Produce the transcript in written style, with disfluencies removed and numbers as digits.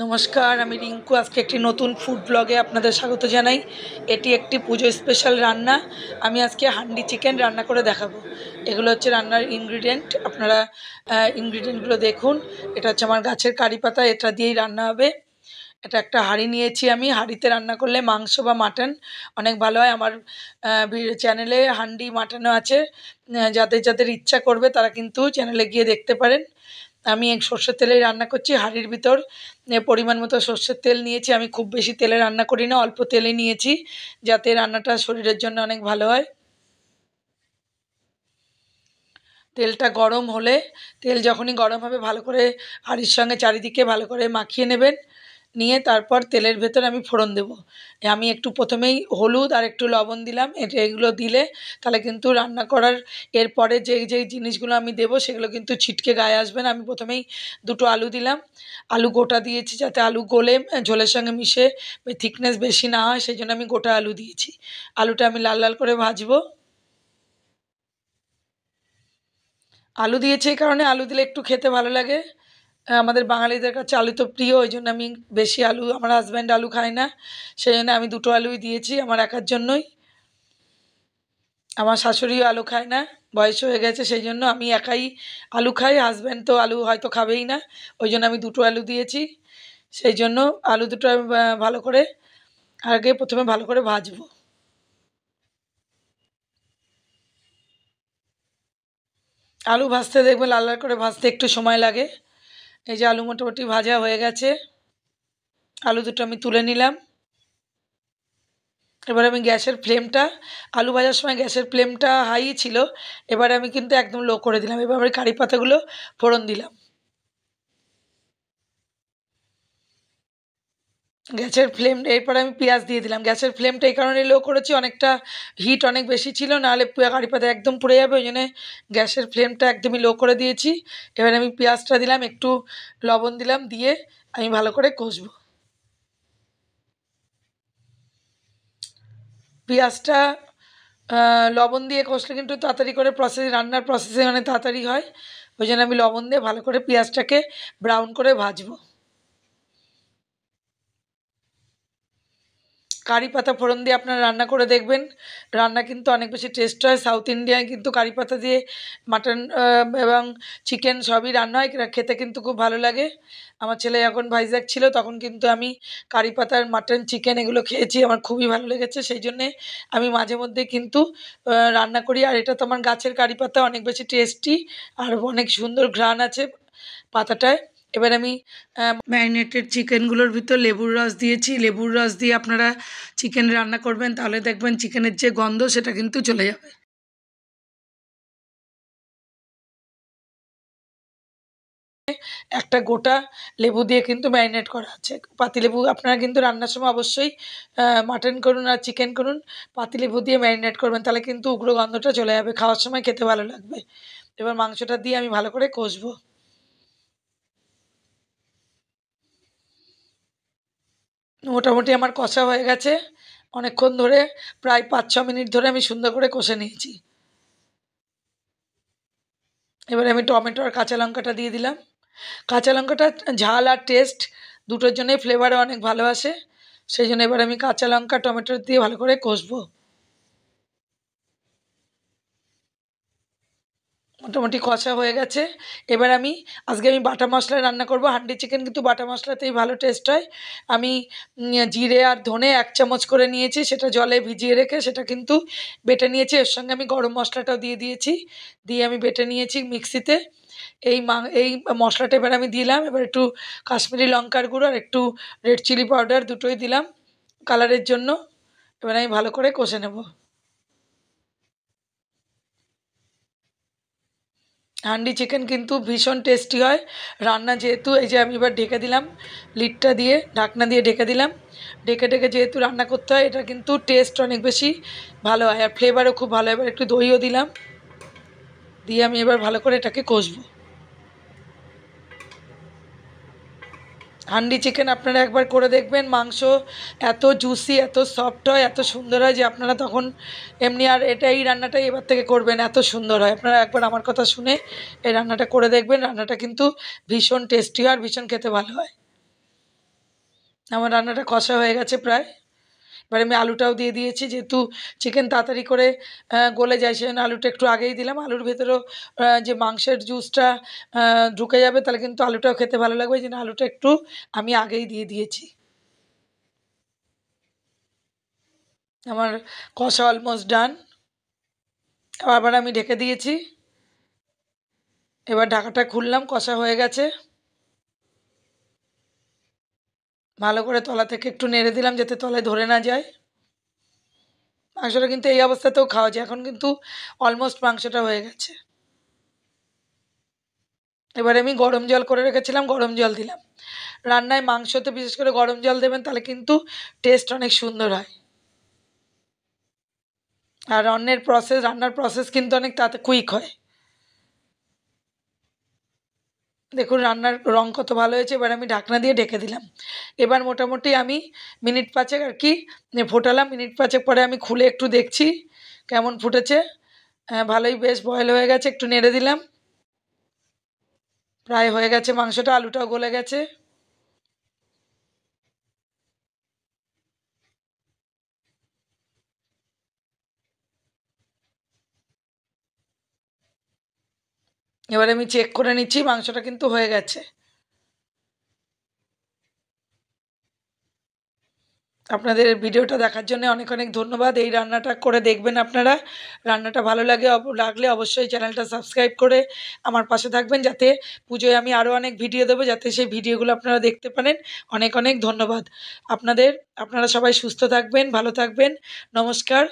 নমস্কার, আমি রিঙ্কু। আজকে একটি নতুন ফুড ব্লগে আপনাদের স্বাগত জানাই। এটি একটি পুজো স্পেশাল রান্না। আমি আজকে হান্ডি চিকেন রান্না করে দেখাবো। এগুলো হচ্ছে রান্নার ইনগ্রিডিয়েন্ট। আপনারা ইনগ্রিডিয়েন্টগুলো দেখুন। এটা হচ্ছে আমার গাছের কারি পাতা, এটা দিয়েই রান্না হবে। এটা একটা হাঁড়ি নিয়েছি আমি। হাঁড়িতে রান্না করলে মাংস বা মাটন অনেক ভালো হয়। আমার চ্যানেলে হান্ডি মাটনও আছে। যাদের যাদের ইচ্ছা করবে তারা কিন্তু চ্যানেলে গিয়ে দেখতে পারেন। আমি এক সর্ষের তেলেই রান্না করছি। হাঁড়ির ভিতর পরিমাণ মতো সর্ষের তেল নিয়েছি। আমি খুব বেশি তেলে রান্না করি না, অল্প তেলে নিয়েছি, যাতে রান্নাটা শরীরের জন্য অনেক ভালো হয়। তেলটা গরম হলে, তেল যখনই গরম হবে ভালো করে হাঁড়ির সঙ্গে চারিদিকে ভালো করে মাখিয়ে নেবেন। নিয়ে তারপর তেলের ভেতর আমি ফোড়ন দেব। আমি একটু প্রথমেই হলুদ আর একটু লবণ দিলাম। এগুলো দিলে তাহলে কিন্তু রান্না করার এরপরে যেই জিনিসগুলো আমি দেবো সেগুলো কিন্তু ছিটকে গায়ে আসবে না। আমি প্রথমেই দুটো আলু দিলাম। আলু গোটা দিয়েছি যাতে আলু গলে ঝোলের সঙ্গে মিশে থিকনেস বেশি না হয়, সেই জন্য আমি গোটা আলু দিয়েছি। আলুটা আমি লাল লাল করে ভাজবো। আলু দিয়েছি এই কারণে, আলু দিলে একটু খেতে ভালো লাগে। আমাদের বাঙালিদের কাছে আলু তো প্রিয়, ওই জন্য আমি বেশি আলু, আমার হাজব্যান্ড আলু খায় না, সেই জন্য আমি দুটো আলুই দিয়েছি আমার একার জন্যই। আমার শাশুড়িও আলু খায় না, বয়স হয়ে গেছে, সেই জন্য আমি একাই আলু খাই। হাজব্যান্ড তো আলু হয়তো খাবেই না, ওই জন্য আমি দুটো আলু দিয়েছি। সেই জন্য আলু দুটো আমি ভালো করে আগে প্রথমে ভালো করে ভাজবো। আলু ভাজতে দেখবে লাল লাল করে ভাজতে একটু সময় লাগে। এই যে আলু মোটামুটি ভাজা হয়ে গেছে, আলু দুটো আমি তুলে নিলাম। এবার আমি গ্যাসের ফ্লেমটা, আলু ভাজার সময় গ্যাসের ফ্লেমটা হাই ছিল, এবারে আমি কিন্তু একদম লো করে দিলাম। এবার আমি কারি পাতাগুলো ফোড়ন দিলাম। গ্যাসের ফ্লেম, এরপর আমি পেঁয়াজ দিয়ে দিলাম। গ্যাসের ফ্লেমটা এই কারণে লো করেছি, অনেকটা হিট অনেক বেশি ছিল, নাহলে কারি পাতা একদম পুড়ে যাবে, ওই জন্যে গ্যাসের ফ্লেমটা একদমই লো করে দিয়েছি। এবার আমি পেঁয়াজটা দিলাম, একটু লবণ দিলাম, দিয়ে আমি ভালো করে কষবো। পেঁয়াজটা লবণ দিয়ে কষলে কিন্তু তাড়াতাড়ি করে রান্নার প্রসেসে অনেক তাড়াতাড়ি হয়, ওই জন্য আমি লবণ দিয়ে ভালো করে পেঁয়াজটাকে ব্রাউন করে ভাজবো। কারি পাতা ফোড়ন দিয়ে আপনারা রান্না করে দেখবেন, রান্না কিন্তু অনেক বেশি টেস্ট হয়। সাউথ ইন্ডিয়ায় কিন্তু কারি পাতা দিয়ে মাটন এবং চিকেন সবই রান্না হয়, খেতে কিন্তু খুব ভালো লাগে। আমার ছেলে যখন ভাইজ্যাক ছিল তখন কিন্তু আমি কারি পাতার মাটন চিকেন এগুলো খেয়েছি, আমার খুবই ভালো লেগেছে, সেই জন্যে আমি মাঝে মধ্যে কিন্তু রান্না করি। আর এটা তো আমার গাছের কারি পাতা, অনেক বেশি টেস্টি আর অনেক সুন্দর ঘ্রাণ আছে পাতাটায়। এবার আমি ম্যারিনেটেড চিকেনগুলোর ভিতর লেবুর রস দিয়েছি। লেবুর রস দিয়ে আপনারা চিকেন রান্না করবেন, তাহলে দেখবেন চিকেনের যে গন্ধ সেটা কিন্তু চলে যাবে। একটা গোটা লেবু দিয়ে কিন্তু ম্যারিনেট করা আছে। পাতিলেবু আপনারা কিন্তু রান্নার সময় অবশ্যই মাটন করুন আর চিকেন করুন, পাতিলেবু দিয়ে ম্যারিনেট করবেন, তাহলে কিন্তু উগ্র গন্ধটা চলে যাবে, খাওয়ার সময় খেতে ভালো লাগবে। এবার মাংসটা দিয়ে আমি ভালো করে কষবো। মোটামুটি আমার কষা হয়ে গেছে অনেকক্ষণ ধরে, প্রায় 5-6 মিনিট ধরে আমি সুন্দর করে কষে নিয়েছি। এবারে আমি টমেটো আর কাঁচা লঙ্কাটা দিয়ে দিলাম। কাঁচা লঙ্কাটা ঝাল আর টেস্ট দুটোর জন্যই ফ্লেভারও অনেক ভালো আসে, সেই জন্য এবার আমি কাঁচা লঙ্কা টমেটো দিয়ে ভালো করে কষবো। মোটামুটি কষা হয়ে গেছে। এবার আমি আজকে বাটা মশলা রান্না করব। হান্ডি চিকেন কিন্তু বাটা মশলাতেই ভালো টেস্ট হয়। আমি জিরে আর ধনে 1 চামচ করে নিয়েছি, সেটা জলে ভিজিয়ে রেখে সেটা কিন্তু বেটে নিয়েছি। এর সঙ্গে আমি গরম মশলাটাও দিয়ে দিয়েছি, দিয়ে আমি বেটে নিয়েছি মিক্সিতে। এই মশলাটা এবার আমি দিলাম। এবার একটু কাশ্মীরি লঙ্কার গুঁড়ো আর একটু রেড চিলি পাউডার দুটোই দিলাম কালারের জন্য। এবার আমি ভালো করে কষে নেব। হান্ডি চিকেন কিন্তু ভীষণ টেস্টি হয় রান্না, যেহেতু এই যে আমি এবার ঢেকে দিলাম, লিডটা দিয়ে ঢাকনা দিয়ে ঢেকে দিলাম। ঢেকে ঢেকে যেহেতু রান্না করতে হয়, এটা কিন্তু টেস্ট অনেক বেশি ভালো হয় আর ফ্লেভারও খুব ভালো হয়। এবার একটু দইও দিলাম, দিয়ে আমি এবার ভালো করে এটাকে কষবো। হান্ডি চিকেন আপনারা একবার করে দেখবেন, মাংস এত জুসি, এত সফট হয়, এত সুন্দর হয় যে আপনারা তখন এমনি আর এই রান্নাটাই এবার থেকে করবেন, এত সুন্দর হয়। আপনারা একবার আমার কথা শুনে এই রান্নাটা করে দেখবেন, রান্নাটা কিন্তু ভীষণ টেস্টি হয় আর ভীষণ খেতে ভালো হয়। আমার রান্নাটা কষা হয়ে গেছে প্রায়। এবার আমি আলুটাও দিয়ে দিয়েছি, যেহেতু চিকেন তাড়াতাড়ি করে গলে যায় সেজন্য আলুটা একটু আগেই দিলাম। আলুর ভেতরেও যে মাংসের জুসটা ঢুকে যাবে, তাহলে কিন্তু আলুটাও খেতে ভালো লাগবে, এই জন্য আলুটা একটু আমি আগেই দিয়ে দিয়েছি। আমার কষা অলমোস্ট ডান। আবার আমি ঢেকে দিয়েছি। এবার ঢাকাটা খুললাম, কষা হয়ে গেছে। ভালো করে তলা থেকে একটু নেড়ে দিলাম যাতে তলায় ধরে না যায়। মাংসটা কিন্তু এই অবস্থাতেও খাওয়া যায়, এখন কিন্তু অলমোস্ট মাংসটা হয়ে গেছে। এবারে আমি গরম জল করে রেখেছিলাম, গরম জল দিলাম। রান্নায় মাংসতে বিশেষ করে গরম জল দেবেন, তাহলে কিন্তু টেস্ট অনেক সুন্দর হয়। আর রান্নার প্রসেস কিন্তু অনেক তাতে কুইক হয়। দেখুন রান্নার রং কত ভালো হয়েছে। এবার আমি ঢাকনা দিয়ে ঢেকে দিলাম। এবার মোটামুটি আমি মিনিট পাঁচেক আর কি ফোটালাম। মিনিট পাঁচেক পরে আমি খুলে একটু দেখছি কেমন ফুটেছে। ভালোই বেশ বয়েল হয়ে গেছে, একটু নেড়ে দিলাম। প্রায় হয়ে গেছে মাংসটা, আলুটাও গলে গেছে। এবারে আমি চেক করে নিচ্ছি, মাংসটা কিন্তু হয়ে গেছে। আপনাদের ভিডিওটা দেখার জন্য অনেক অনেক ধন্যবাদ। এই রান্নাটা করে দেখবেন আপনারা। রান্নাটা ভালো লাগলে অবশ্যই চ্যানেলটা সাবস্ক্রাইব করে আমার পাশে থাকবেন, যাতে পুজোয় আমি আরও অনেক ভিডিও দেবো, যাতে সেই ভিডিওগুলো আপনারা দেখতে পারেন। অনেক অনেক ধন্যবাদ আপনাদের। আপনারা সবাই সুস্থ থাকবেন, ভালো থাকবেন। নমস্কার।